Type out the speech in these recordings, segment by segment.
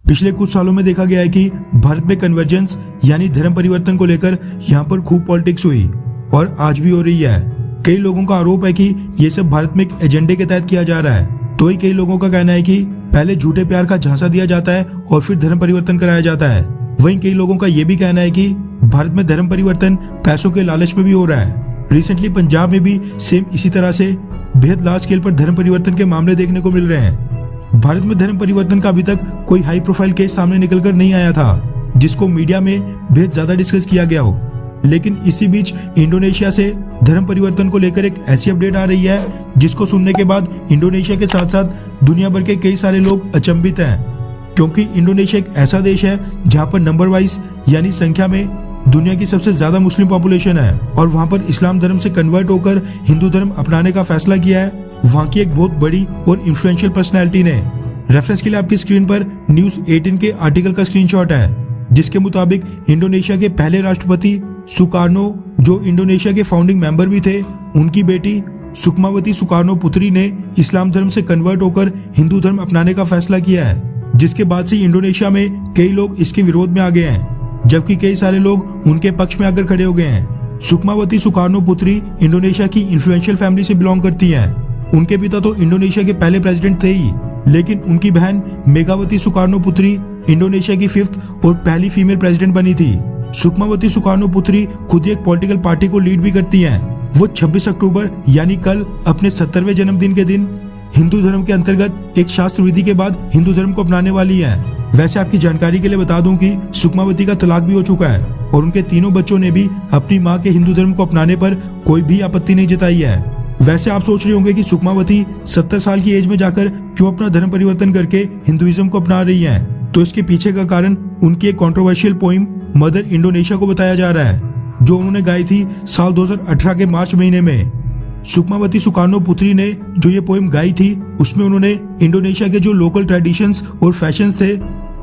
पिछले कुछ सालों में देखा गया है कि भारत में कन्वर्जेंस यानी धर्म परिवर्तन को लेकर यहाँ पर खूब पॉलिटिक्स हुई और आज भी हो रही है। कई लोगों का आरोप है कि ये सब भारत में एक एजेंडे के तहत किया जा रहा है। तो ही कई लोगों का कहना है कि पहले झूठे प्यार का झांसा दिया जाता है और फिर धर्म परिवर्तन कराया जाता है। वहीं कई लोगों का ये भी कहना है कि भारत में धर्म परिवर्तन पैसों के लालच में भी हो रहा है। रिसेंटली पंजाब में भी सेम इसी तरह से बेहद लार्ज स्केल पर धर्म परिवर्तन के मामले देखने को मिल रहे हैं। भारत में धर्म परिवर्तन का अभी तक कोई हाई प्रोफाइल केस सामने निकलकर नहीं आया था जिसको मीडिया में बेहद ज्यादा डिस्कस किया गया हो। लेकिन इसी बीच इंडोनेशिया से धर्म परिवर्तन को लेकर एक ऐसी अपडेट आ रही है जिसको सुनने के बाद इंडोनेशिया के साथ साथ दुनिया भर के कई सारे लोग अचंभित हैं, क्योंकि इंडोनेशिया एक ऐसा देश है जहां पर नंबर वाइज यानी संख्या में दुनिया की सबसे ज्यादा मुस्लिम पॉपुलेशन है और वहां पर इस्लाम धर्म से कन्वर्ट होकर हिंदू धर्म अपनाने का फैसला किया है वहां की एक बहुत बड़ी और इन्फ्लुएंशियल पर्सनैलिटी ने। रेफरेंस के लिए आपकी स्क्रीन पर न्यूज 18 के आर्टिकल का स्क्रीनशॉट है जिसके मुताबिक इंडोनेशिया के पहले राष्ट्रपति सुकार्नो, जो इंडोनेशिया के फाउंडिंग मेंबर भी थे, उनकी बेटी सुकमावती सुकार्नो पुत्री ने इस्लाम धर्म से कन्वर्ट होकर हिंदू धर्म अपनाने का फैसला किया है, जिसके बाद से इंडोनेशिया में कई लोग इसके विरोध में आ गए हैं जबकि कई सारे लोग उनके पक्ष में आकर खड़े हो गए हैं। सुकमावती सुकार्नो पुत्री इंडोनेशिया की इन्फ्लुएंशियल फैमिली से बिलोंग करती हैं। उनके पिता तो इंडोनेशिया के पहले प्रेसिडेंट थे ही, लेकिन उनकी बहन मेघावती सुकार्नो पुत्री इंडोनेशिया की 5th और पहली फीमेल प्रेसिडेंट बनी थी। सुकमावती सुकार्नो पुत्री खुद एक पॉलिटिकल पार्टी को लीड भी करती हैं। वो 26 अक्टूबर यानी कल अपने 70वें जन्मदिन के दिन हिंदू धर्म के अंतर्गत एक शास्त्र विधि के बाद हिंदू धर्म को अपनाने वाली हैं। वैसे आपकी जानकारी के लिए बता दूं कि सुकमावती का तलाक भी हो चुका है और उनके तीनों बच्चों ने भी अपनी मां के हिंदू धर्म को अपनाने पर कोई भी आपत्ति नहीं जताई है। वैसे आप सोच रहे होंगे कि सुकमावती 70 साल की एज में जाकर क्यों अपना धर्म परिवर्तन करके हिंदुइज्म को अपना रही हैं? तो इसके पीछे का कारण उनकी एक कंट्रोवर्शियल पोइम मदर इंडोनेशिया को बताया जा रहा है जो उन्होंने गाई थी साल 2018 के मार्च महीने में। सुकमावती सुकार्नो पुत्री ने जो ये पोइम गाई थी उसमें उन्होंने इंडोनेशिया के जो लोकल ट्रेडिशंस और फैशंस थे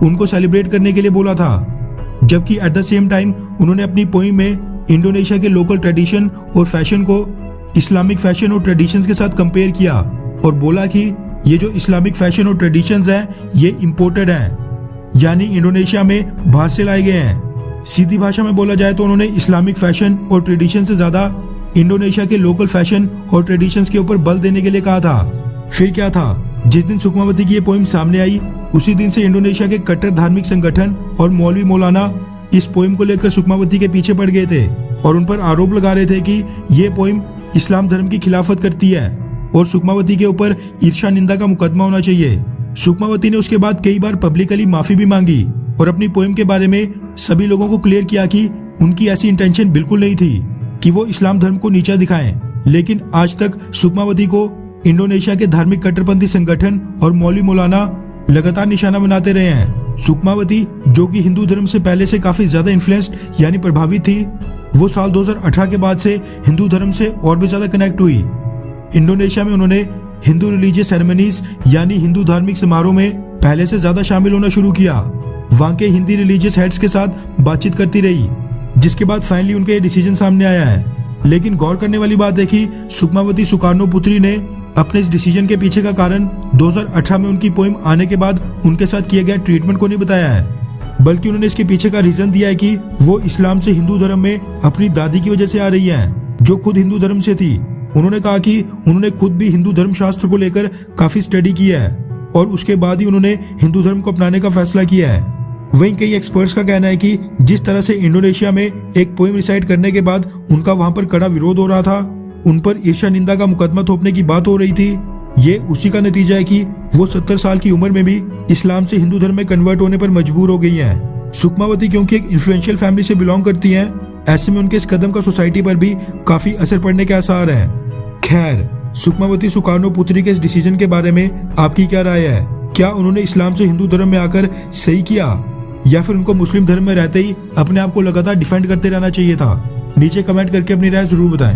उनको सेलिब्रेट करने के लिए बोला था, जबकि एट द सेम टाइम उन्होंने अपनी पोइम में इंडोनेशिया के लोकल ट्रेडिशन और फैशन को इस्लामिक फैशन और ट्रेडिशंस के साथ कंपेयर किया और बोला कि ये जो इस्लामिक फैशन और ट्रेडिशंस हैं ये इंपोर्टेड हैं, यानी इंडोनेशिया में बाहर से लाए गए हैं। सीधी भाषा में बोला जाए तो उन्होंने इस्लामिक फैशन और ट्रेडिशन से ज्यादा इंडोनेशिया के लोकल फैशन और ट्रेडिशंस के ऊपर बल देने के लिए कहा था। फिर क्या था, जिस दिन सुकमावती की ये पोइम सामने आई उसी दिन से इंडोनेशिया के कट्टर धार्मिक संगठन और मौलवी मौलाना इस पोइम को लेकर सुकमावती के पीछे पड़ गए थे और उन पर आरोप लगा रहे थे कि ये पोइम इस्लाम धर्म की खिलाफत करती है और सुकमावती के ऊपर ईर्ष्या निंदा का मुकदमा होना चाहिए। सुकमावती ने उसके बाद कई बार पब्लिकली माफी भी मांगी और अपनी पोइम के बारे में सभी लोगों को क्लियर किया कि उनकी ऐसी इंटेंशन बिल्कुल नहीं थी कि वो इस्लाम धर्म को नीचा दिखाएं। लेकिन आज तक सुकमावती को इंडोनेशिया के धार्मिक कट्टरपंथी संगठन और मौलवी मौलाना लगातार निशाना बनाते रहे हैं। सुकमावती, जो कि हिंदू धर्म से पहले से काफी ज्यादा इन्फ्लुएंस्ड यानी प्रभावित थी, वो साल 2018 के बाद से हिंदू धर्म से और भी ज्यादा कनेक्ट हुई। इंडोनेशिया में उन्होंने हिंदू रिलीजियस सेरेमनीज यानी हिंदू धार्मिक समारोह में पहले से ज्यादा शामिल होना शुरू किया। वहां के हिंदी रिलीजियस हेड्स के साथ बातचीत करती रही, जिसके बाद फाइनली उनका ये डिसीजन सामने आया है। लेकिन गौर करने वाली बात है कि सुकमावती सुकार्नो पुत्री ने अपने इस डिसीजन के पीछे का कारण 2018 में उनकी पोइम आने के बाद उनके साथ किए गए ट्रीटमेंट को नहीं बताया है, बल्कि उन्होंने इसके पीछे का रीजन दिया है कि वो इस्लाम से हिंदू धर्म में अपनी दादी की वजह से आ रही हैं, जो खुद हिंदू धर्म से थी। उन्होंने कहा कि उन्होंने खुद भी हिंदू धर्म शास्त्र को लेकर काफी स्टडी किया है और उसके बाद ही उन्होंने हिंदू धर्म को अपनाने का फैसला किया है। वहीं कई एक्सपर्ट्स का कहना है कि जिस तरह से इंडोनेशिया में एक पोइम रिसाइट करने के बाद उनका वहां पर कड़ा विरोध हो रहा था, उन पर ईर्ष्या निंदा का मुकदमा थोपने की बात हो रही थी, ये उसी का नतीजा है कि वो 70 साल की उम्र में भी इस्लाम से हिंदू धर्म में कन्वर्ट होने पर मजबूर हो गई हैं। सुकमावती क्योंकि एक इन्फ्लुएंशियल फैमिली से बिलोंग करती हैं, ऐसे में उनके इस कदम का सोसाइटी पर भी काफी असर पड़ने के आसार हैं। खैर, सुकमावती सुकार्नो पुत्री के इस डिसीजन के बारे में आपकी क्या राय है? क्या उन्होंने इस्लाम से हिंदू धर्म में आकर सही किया या फिर उनको मुस्लिम धर्म में रहते ही अपने आप को लगातार डिफेंड करते रहना चाहिए था? नीचे कमेंट करके अपनी राय जरूर बताएं।